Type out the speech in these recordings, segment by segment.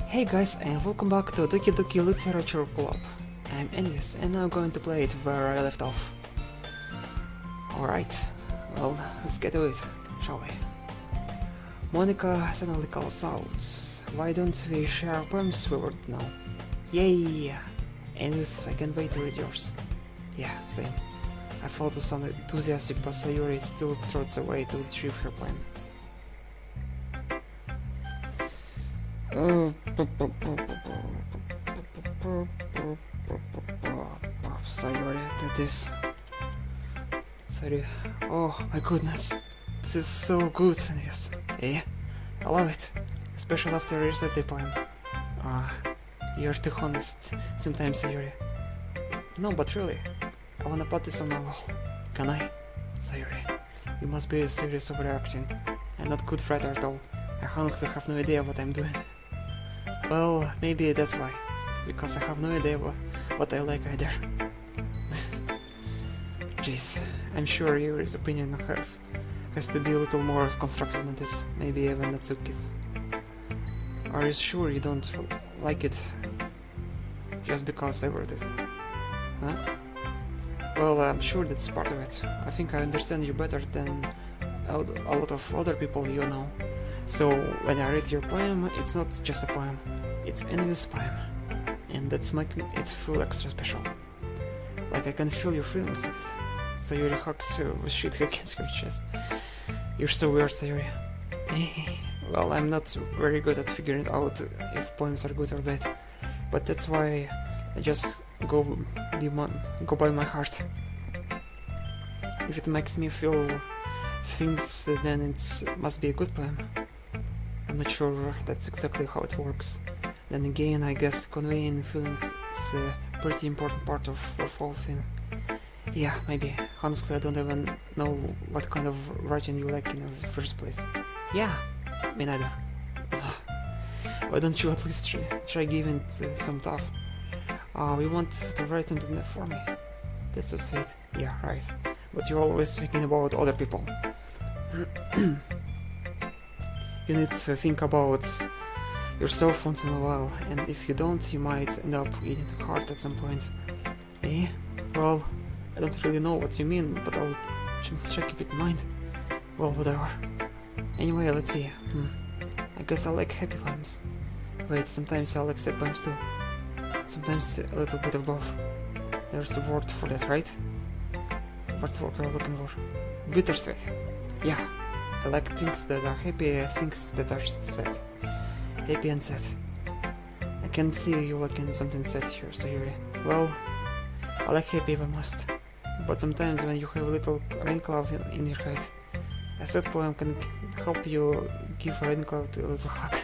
Hey guys, and welcome back to Doki Literature Club. I'm Envyous, and now I'm going to play it where I left off. Alright, well, let's get to it, shall we? Monica suddenly calls out, "Why don't we share poems we wrote now?" Yay! Envyous, I can't wait to read yours. Yeah, same. I thought to sound enthusiastic, but Sayuri still trots away to retrieve her poem. Sayuri, that is... Sorry. Oh my goodness. This is so good, Envyous. Yeah, I love it. Especially after yesterday's poem. You're too honest sometimes, Sayuri. No, but really. I wanna put this on my wall. Can I? Sayuri, you must be serious overreacting. I'm not good writer at all. I honestly have no idea what I'm doing. Well, maybe that's why. Because I have no idea what I like either. Jeez, I'm sure your opinion has to be a little more constructive than this. Maybe even Natsuki's. Are you sure you don't like it just because I wrote it? Huh? Well, I'm sure that's part of it. I think I understand you better than a lot of other people you know. So, when I read your poem, it's not just a poem. It's Envyous poem. And that's making it feel extra special. Like I can feel your feelings with it. Sayuri hugs with shit against her chest. You're so weird, Sayuri. Well, I'm not very good at figuring out if poems are good or bad. But that's why I just go by my heart. If it makes me feel things, then it must be a good poem. I'm not sure that's exactly how it works. Then again, I guess conveying feelings is a pretty important part of all thing. Yeah, maybe. Honestly, I don't even know what kind of writing you like in the first place. Yeah, me neither. Why don't you at least try giving it some thought? We want to write something for me. That's so sweet. Yeah, right. But you're always thinking about other people. You need to think about yourself once in a while, and if you don't, you might end up eating heart at some point. Eh? Well, I don't really know what you mean, but I'll try to keep it in mind. Well, whatever. Anyway, let's see. I guess I like happy poems. Wait, sometimes I like sad poems too. Sometimes a little bit of both. There's a word for that, right? What's the word I'm looking for? Bittersweet. Yeah. I like things that are happy, things that are sad. Happy and sad. I can see you liking something sad here, Sayuri. Well, I like happy the most. But sometimes when you have a little rain cloud in your head, a sad poem can help you give a rain cloud a little hug.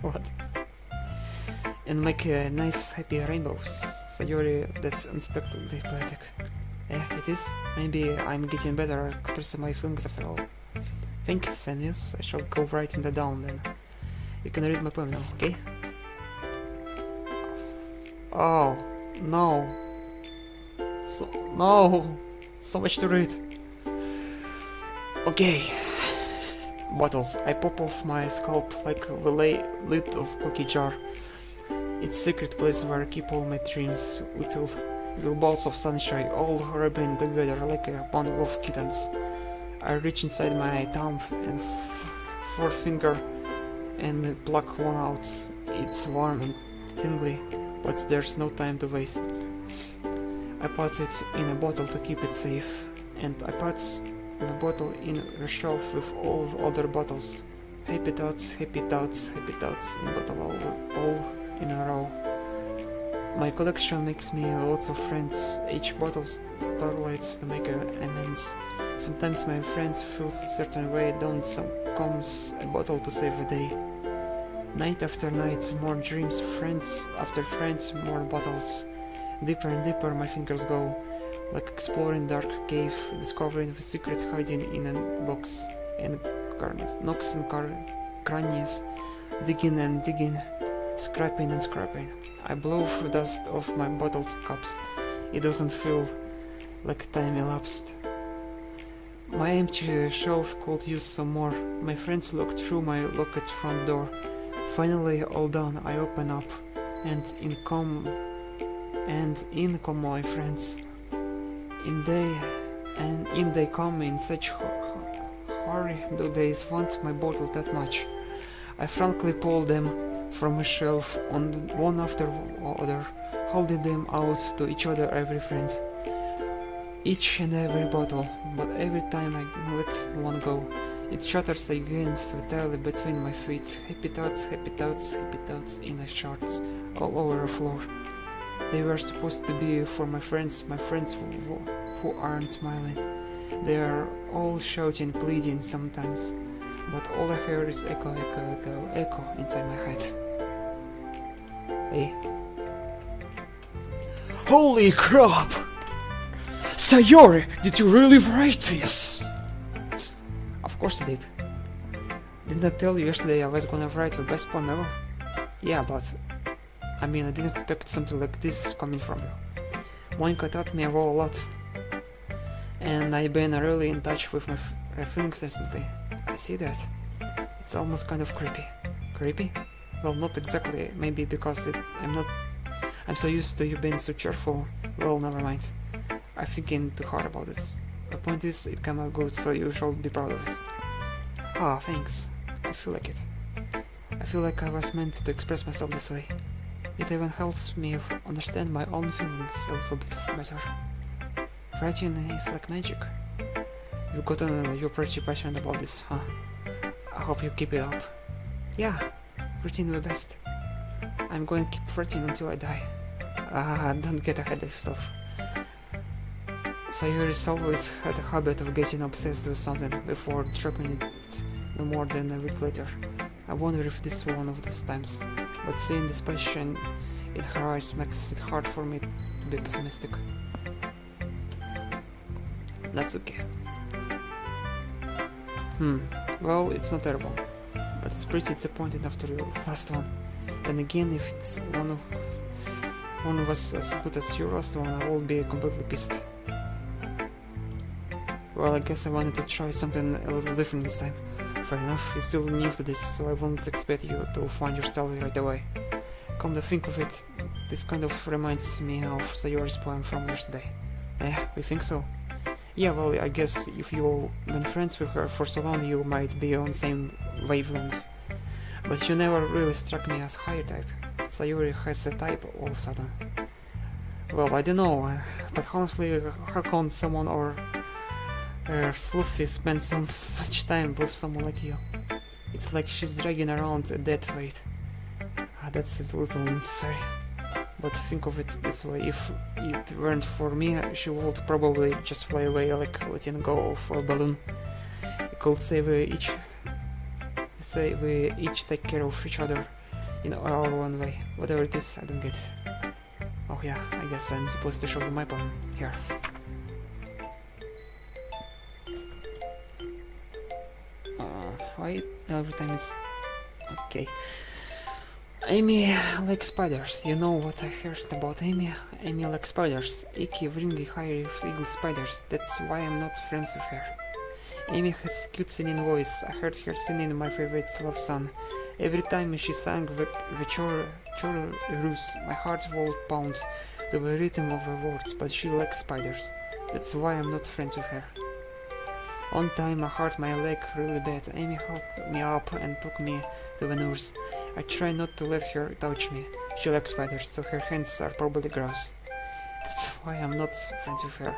What? And make nice happy rainbows. Sayuri, that's unexpectedly poetic. Yeah, it is. Maybe I'm getting better at expressing my feelings after all. Thanks, Envyous. I shall go writing that down then. You can read my poem now, okay? Oh, no. No! So much to read. Okay. Bottles. I pop off my scalp like the lid of cookie jar. It's a secret place where I keep all my dreams. Little balls of sunshine, all rubbing together like a bundle of kittens. I reach inside my thumb and forefinger and pluck one out. It's warm and tingly, but there's no time to waste. I put it in a bottle to keep it safe, and I put the bottle in a shelf with all the other bottles. Happy thoughts, happy thoughts, happy thoughts in a bottle all in a row. My collection makes me lots of friends. Each bottle starlights to make amends. Sometimes my friends feel a certain way, don't some comes a bottle to save the day. Night after night, more dreams, friends after friends, more bottles. Deeper and deeper my fingers go, like exploring dark cave, discovering the secrets hiding in a box, and nooks and crannies, digging and digging, scraping and scraping. I blow through dust off my bottle cups. It doesn't feel like time elapsed. My empty shelf could use some more. My friends looked through my locked front door, Finally, all done, I open up, and in come my friends. In they come in such hurry. Do they want my bottle that much? I frankly pull them from a shelf on one after other, holding them out to each other, every friend. Each and every bottle, but every time I let one go, it shatters against vitality between my feet. Happy thoughts, happy thoughts, happy thoughts in the shards all over the floor. They were supposed to be for my friends who aren't smiling. They are all shouting, pleading sometimes, but all I hear is echo, echo, echo, echo inside my head. Hey. Holy crap! Sayori, did you really write this? Of course I did. Didn't I tell you yesterday I was gonna write the best poem ever? Yeah, but I mean, I didn't expect something like this coming from you. Monica taught me a lot, and I've been really in touch with my feelings recently. I see that. It's almost kind of creepy. Creepy? Well, not exactly. Maybe because I'm so used to you being so cheerful. Well, never mind. I'm thinking too hard about this. The point is, it came out good, so you should be proud of it. Ah, thanks. I feel like it. I feel like I was meant to express myself this way. It even helps me understand my own feelings a little bit better. Writing is like magic. You've gotten you're pretty passionate about this, huh? I hope you keep it up. Yeah, writing the best. I'm going to keep writing until I die. Don't get ahead of yourself. Sayori's always had a habit of getting obsessed with something before dropping it no more than a week later. I wonder if this is one of those times, but seeing this passion in her eyes makes it hard for me to be pessimistic. That's okay. Well, it's not terrible, but it's pretty disappointing after the last one. Then again, if it's one of us as good as your last one, I will be completely pissed. Well, I guess I wanted to try something a little different this time. Fair enough, you're still new to this, so I won't expect you to find your style right away. Come to think of it, this kind of reminds me of Sayori's poem from yesterday. Yeah, you think so? Yeah, well, I guess if you've been friends with her for so long, you might be on the same wavelength. But you never really struck me as higher type. Sayori has a type all of a sudden. Well, I don't know, but honestly, how can someone or Fluffy spend so much time with someone like you? It's like she's dragging around a dead weight. That's a little unnecessary. But think of it this way, if it weren't for me, she would probably just fly away like letting go of a balloon. You could say we each take care of each other in our own way. Whatever it is, I don't get it. Oh yeah, I guess I'm supposed to show you my poem here. Why every time it's okay. Amy likes spiders. You know what I heard about Amy? Amy likes spiders. Icky, wringy, hairy, eagle spiders. That's why I'm not friends with her. Amy has cute singing voice. I heard her singing my favorite love song. Every time she sang the chorus, my heart would pound to the rhythm of her words, but she likes spiders. That's why I'm not friends with her. One time I hurt my leg really bad. Amy helped me up and took me to the nurse. I try not to let her touch me. She likes spiders, so her hands are probably gross. That's why I'm not friends with her.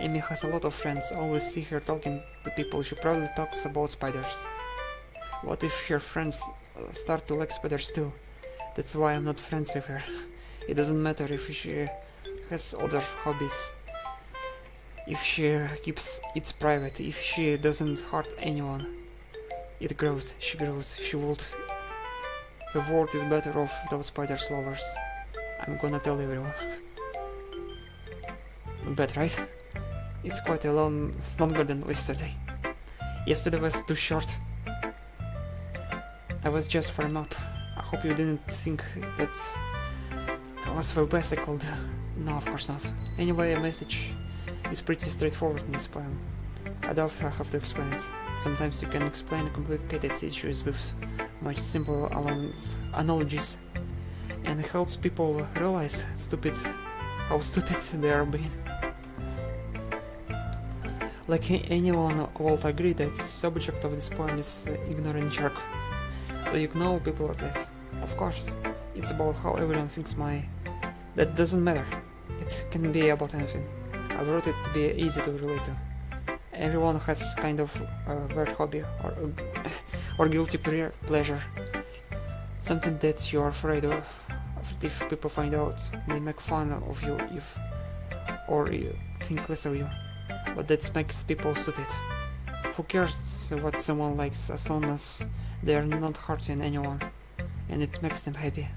Amy has a lot of friends. Always see her talking to people. She probably talks about spiders. What if her friends start to like spiders too? That's why I'm not friends with her. It doesn't matter if she has other hobbies. If she keeps it private, if she doesn't hurt anyone. It grows, she would. The world is better off without spiders lovers. I'm gonna tell everyone. Not bad, right? It's quite a longer than yesterday. Yesterday was too short. I was just warm up. I hope you didn't think that I was the best I could. No, of course not. Anyway, a message is pretty straightforward in this poem. I doubt I have to explain it. Sometimes you can explain complicated issues with much simple analogies, and it helps people realize how stupid they are being. Like anyone will agree that the subject of this poem is ignorant jerk. Do you know people like that? Of course, it's about how everyone thinks that doesn't matter. It can be about anything. I wrote it to be easy to relate to. Everyone has kind of a weird hobby or guilty pleasure. Something that you're afraid of. If people find out, they make fun of you or you think less of you. But that makes people stupid. Who cares what someone likes as long as they are not hurting anyone and it makes them happy?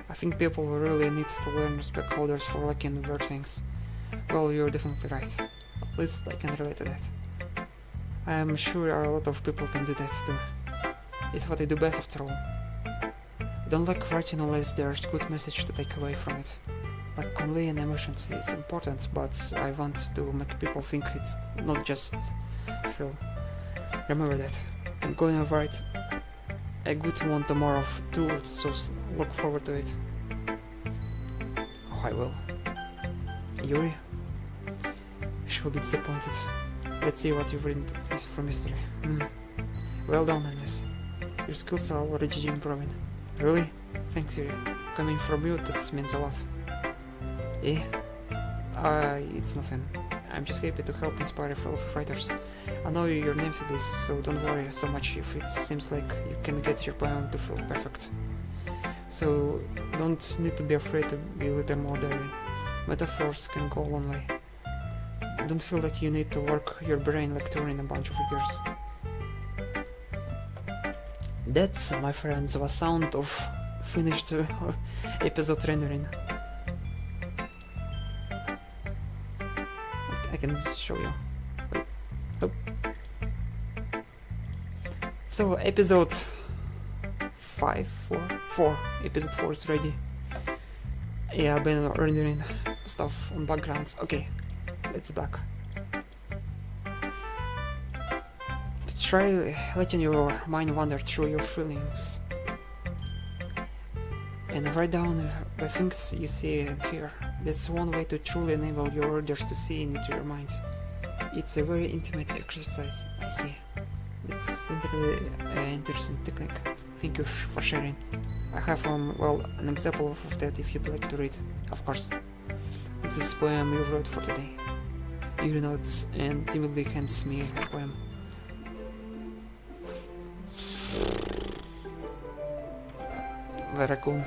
I think people really need to learn respect others for liking weird things. Well, you're definitely right. At least I can relate to that. I am sure a lot of people can do that too. It's what I do best after all. I don't like writing unless there's good message to take away from it. Like conveying emotions is important, but I want to make people think it's not just feel. Remember that. I'm going to write a good one tomorrow too, so look forward to it. Oh, I will. Yuri? She'll be disappointed. Let's see what you've written from history. Well done, Envyous. Your skills are already improving. Really? Thanks, Yuri. Coming from you, that means a lot. Eh? It's nothing. I'm just happy to help inspire fellow writers. I know your name for this, so don't worry so much if it seems like you can get your poem to feel perfect. So don't need to be afraid to be a little more daring. Metaphors can go a long way. Don't feel like you need to work your brain like turning a bunch of figures. That's, my friends, the sound of finished episode rendering. I can show you. Wait. Oh. So episode 4 episode 4 is ready. Yeah, I've been rendering stuff on backgrounds. Okay, let's back. Try letting your mind wander through your feelings and write down the things you see and hear. That's one way to truly enable your readers to see into your mind. It's a very intimate exercise, I see. It's certainly an interesting technique. Thank you for sharing. I have an example of that if you'd like to read, of course. This is a poem you wrote for today. Yuri notes and timidly hands me a poem. Very cool.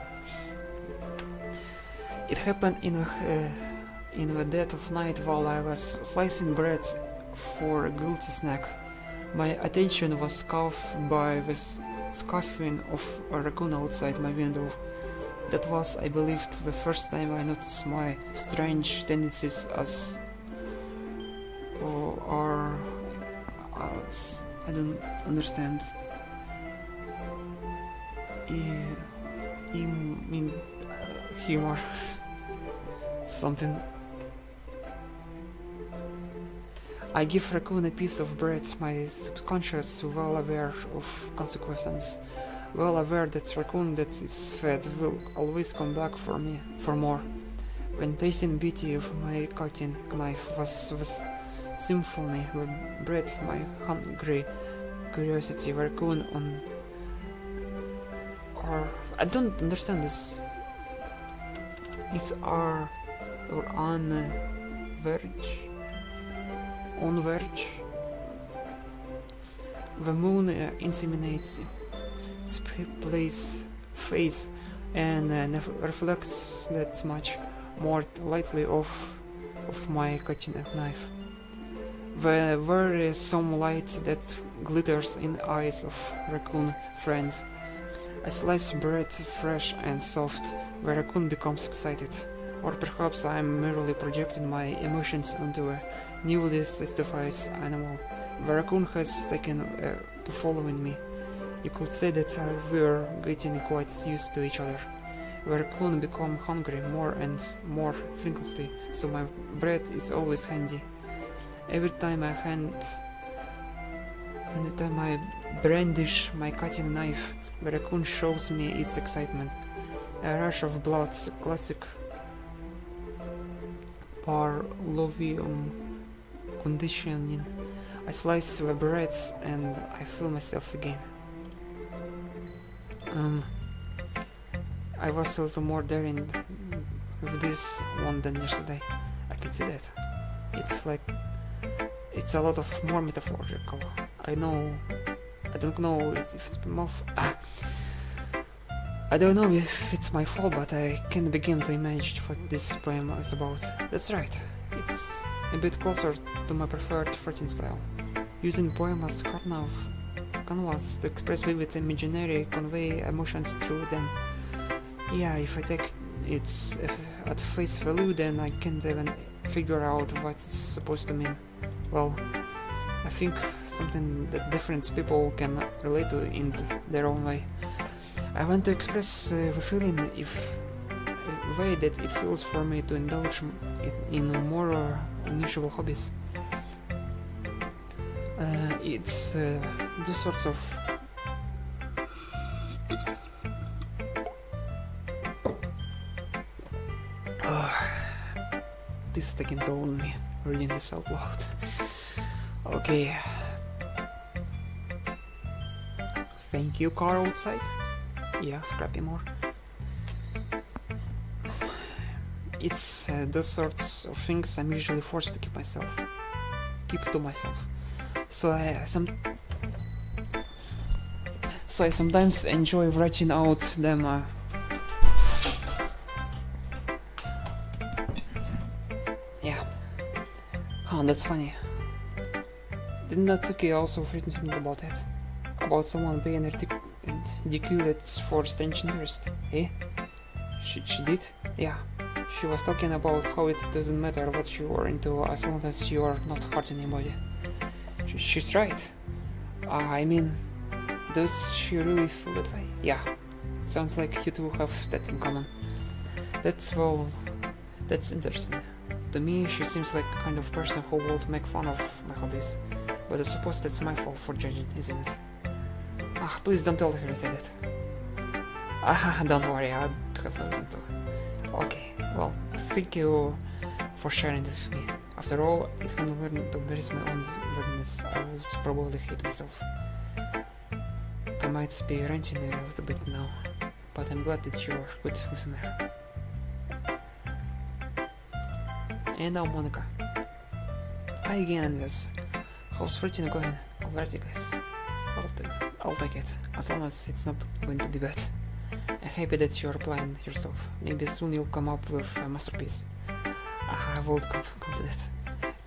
It happened in the dead of night while I was slicing bread for a guilty snack. My attention was caught by the scuffing of a raccoon outside my window. That was, I believed, the first time I noticed my strange tendencies as I don't understand. Humor. Something. I give raccoon a piece of bread, my subconscious well aware of consequences, well aware that raccoon that is fed will always come back for more. When tasting beauty of my cutting knife was symphony, with bread my hungry curiosity, raccoon on or I don't understand this. Is or on verge? On verge? The moon inseminates its face and reflects that much more lightly off of my cutting knife. There is some light that glitters in the eyes of raccoon friend. I slice bread fresh and soft, the raccoon becomes excited. Or perhaps I am merely projecting my emotions onto a newly satisfied animal. The raccoon has taken to following me. You could say that we're getting quite used to each other. The raccoon become hungry more and more frequently, so my bread is always handy. Every time I hand Anytime I brandish my cutting knife, the raccoon shows me its excitement. A rush of blood, classic Pavlovian conditioning. I slice the breads and I feel myself again. I was a little more daring with this one than yesterday. I can see that. It's a lot of more metaphorical. I don't know if it's I don't know if it's my fault, but I can begin to imagine what this poem is about. That's right. It's a bit closer to my preferred writing style. Using poem as canvas to express vivid imaginary, convey emotions through them. Yeah, if I take it at face value, then I can't even figure out what it's supposed to mean. Well, I think something that different people can relate to in their own way. I want to express the feeling if a way that it feels for me to indulge in more unusual hobbies. It's those sorts of this is taking toll on me, reading this out loud. Okay. Thank you, car outside. Yeah, scrappy more. It's those sorts of things I'm usually forced to keep to myself. So I sometimes enjoy writing out them. Yeah. Huh, that's funny. Didn't Natsuki also written something about that? About someone being ridiculed for strange interest, eh? She did? Yeah. She was talking about how it doesn't matter what you are into as long as you are not hurting anybody. She's right. I mean, does she really feel that way? Yeah. Sounds like you two have that in common. That's interesting. To me, she seems like the kind of person who would make fun of my hobbies. But I suppose that's my fault for judging, isn't it? Please don't tell her I said it. Don't worry, I'd have no reason to. Okay, well, thank you for sharing this with me. After all, it can learn to embrace my own weirdness. I would probably hate myself. I might be ranting a little bit now, but I'm glad that you're a good listener. And now Monica. Hi again, Envyous. How's writing going? Alrighty, guys. I'll take it, as long as it's not going to be bad. I'm happy that you're applying yourself. Maybe soon you'll come up with a masterpiece. I won't come to that.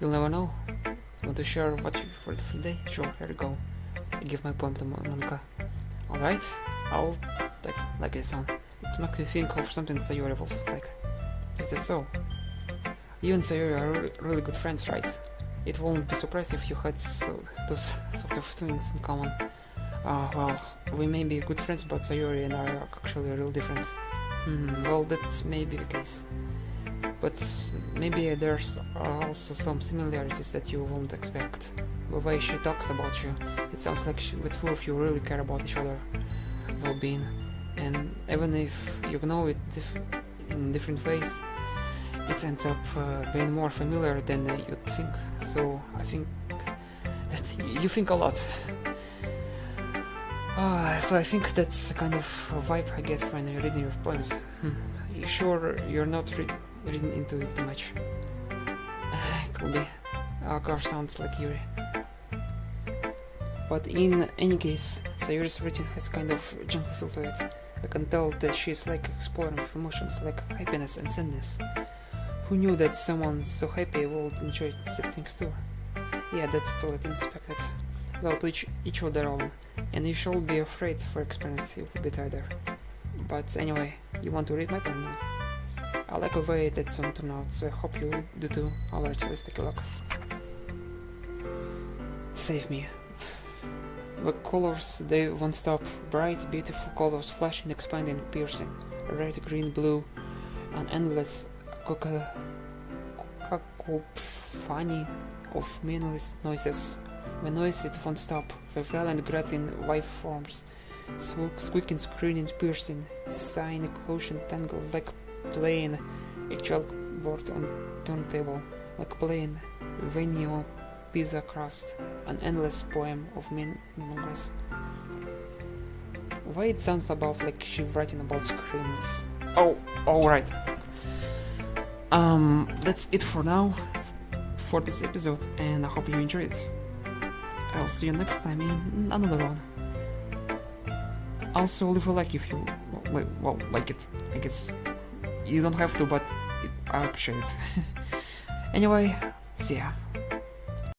You'll never know. Want to share what you read for the day? Sure, here you go. I give my poem to Monica. Alright, I'll like this one. It makes me think of something Sayori will like. Is that so? You and Sayori are really good friends, right? It won't be surprising if you had those sort of things in common. Well, we may be good friends, but Sayori and I are actually real different. Well, that may be the case. But maybe there's also some similarities that you won't expect. The way she talks about you, it sounds like the two of you really care about each other well-being. And even if you know it in different ways, it ends up being more familiar than you'd think. So I think that you think a lot. So I think that's the kind of vibe I get when reading your poems. You sure you're not reading into it too much? Could be. Our car sounds like Yuri. But in any case, Sayori's writing has kind of gentle feel to it. I can tell that she's like exploring emotions like happiness and sadness. Who knew that someone so happy would enjoy sad things too? Yeah, that's totally unexpected. Well, to each of their own, and you shouldn't be afraid for experience a little bit either. But anyway, you want to read my poem now? I like the way that song turned out, so I hope you do too. Alright, let's take a look. Save me. The colors, they won't stop. Bright, beautiful colors, flashing, expanding, piercing. Red, green, blue, an endless cacophony of meaningless noises. The noise, it won't stop. The violent grating waveforms, squeaking, screaming, piercing, sighing, caution tangled like playing a chalkboard on turntable, like playing vinyl pizza crust, an endless poem of meaningless. Why it sounds about like she writing about screens? Oh, alright. That's it for now, for this episode, and I hope you enjoyed it. I'll see you next time in another one. Also, leave a like if you like it. I guess you don't have to, but I appreciate it. Anyway, see ya.